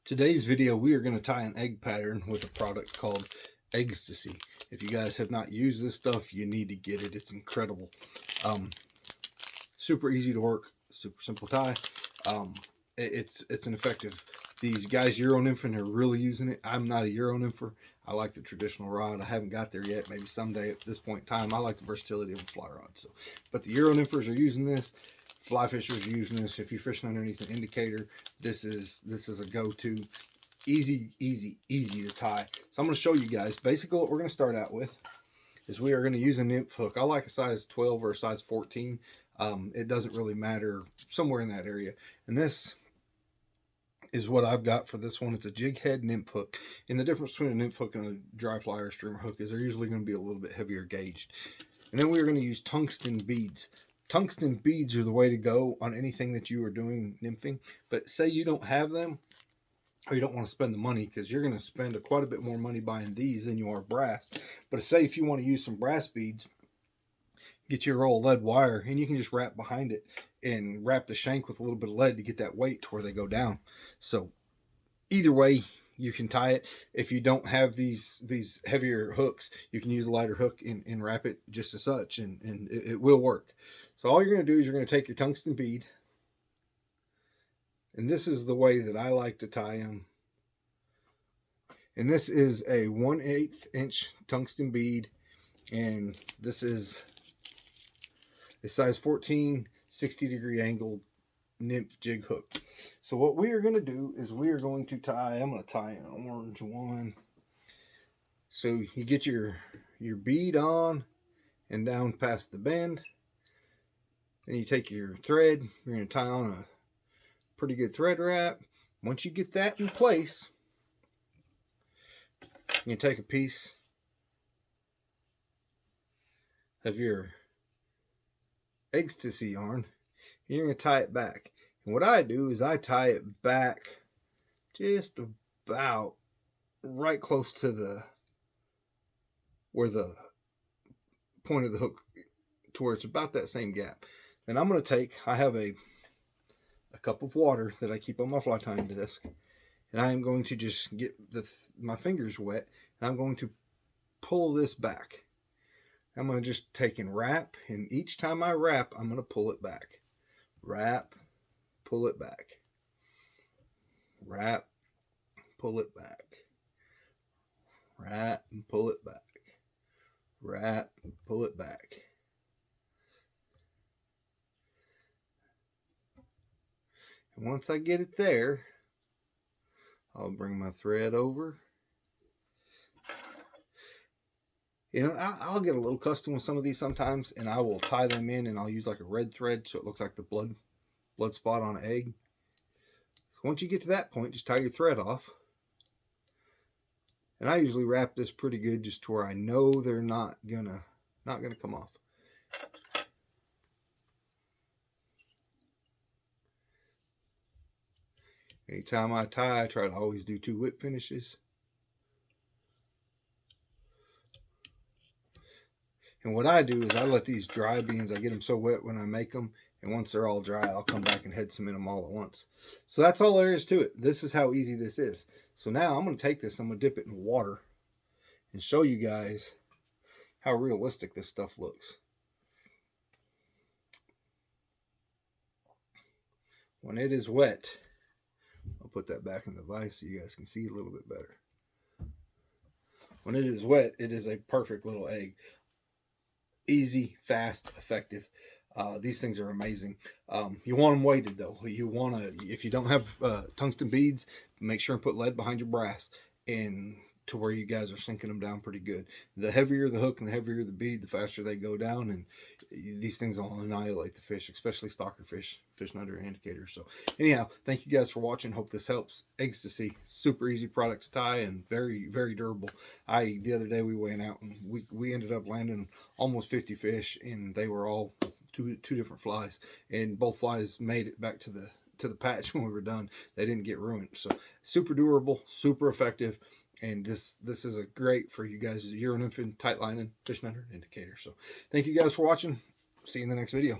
Today's video, we are going to tie an egg pattern with a product called Eggstasy. If you guys have not used this stuff, you need to get it. It's incredible. Super easy to work, super simple tie. It's an effective. These guys Euro nymphing are really using it. I'm not a Euro nympher. I like the traditional rod. I haven't got there yet. Maybe someday at this point in time. I like the versatility of a fly rod. So, but the Euro nymphers are using this. Fly fishers are using this. If you're fishing underneath an indicator, this is a go-to. Easy to tie. So I'm going to show you guys. Basically, what we're going to start out with is we are going to use a nymph hook. I like a size 12 or a size 14. It doesn't really matter, somewhere in that area. And this is what I've got for this one. It's a jig head nymph hook. And the difference between a nymph hook and a dry fly or streamer hook is they're usually going to be a little bit heavier gauged. And then we're going to use tungsten beads. Tungsten beads are the way to go on anything that you are doing nymphing. But say you don't have them, or you don't want to spend the money, because you're going to spend quite a bit more money buying these than you are brass. But say if you want to use some brass beads, get your roll of lead wire, and you can just wrap behind it and wrap the shank with a little bit of lead to get that weight to where they go down. So either way, you can tie it. If you don't have these heavier hooks, you can use a lighter hook and wrap it just as such, and it will work. So all you're going to do is you're going to take your tungsten bead, and this is the way that I like to tie them. And this is a 1/8 inch tungsten bead, and this is a size 14 60-degree angled nymph jig hook. So what we are going to do is we are going to tie, I'm going to tie an orange one. So you get your bead on and down past the bend. Then you take your thread, you're going to tie on a pretty good thread wrap. Once you get that in place, you take a piece of your Eggstasy yarn, and you're going to tie it back. And what I do is I tie it back just about right close to where the point of the hook, to where it's about that same gap. Then I'm going to take, I have a cup of water that I keep on my fly tying disc, and I am going to just get my fingers wet, and I'm going to pull this back. I'm going to just take and wrap, and each time I wrap, I'm going to pull it back. Wrap, pull it back. Wrap, pull it back. Wrap, and pull it back. Wrap, and pull it back. And once I get it there, I'll bring my thread over. You know, I'll get a little custom with some of these sometimes, and I will tie them in, and I'll use like a red thread so it looks like the blood spot on an egg. So once you get to that point, just tie your thread off. And I usually wrap this pretty good, just to where I know they're not gonna come off. Anytime I tie, I try to always do 2 whip finishes. And what I do is I let these dry beans, I get them so wet when I make them, and once they're all dry, I'll come back and head cement them all at once. So that's all there is to it. This is how easy this is. So now I'm going to take this, I'm going to dip it in water and show you guys how realistic this stuff looks. When it is wet, I'll put that back in the vise so you guys can see a little bit better. When it is wet, it is a perfect little egg. Easy, fast, effective. These things are amazing. You want them weighted though. You want to, if you don't have tungsten beads, make sure and put lead behind your brass, and to where you guys are sinking them down pretty good. The heavier the hook and the heavier the bead, the faster they go down, and these things will annihilate the fish, especially stalker fish, fishing under an indicator. So anyhow, thank you guys for watching. Hope this helps. Eggstasy, super easy product to tie and very, very durable. The other day we went out and we ended up landing almost 50 fish, and they were all two different flies, and both flies made it back to the patch when we were done. They didn't get ruined. So super durable, super effective. And this is a great for you guys, Euro nymphing, tight lining, fishing under an indicator. So thank you guys for watching. See you in the next video.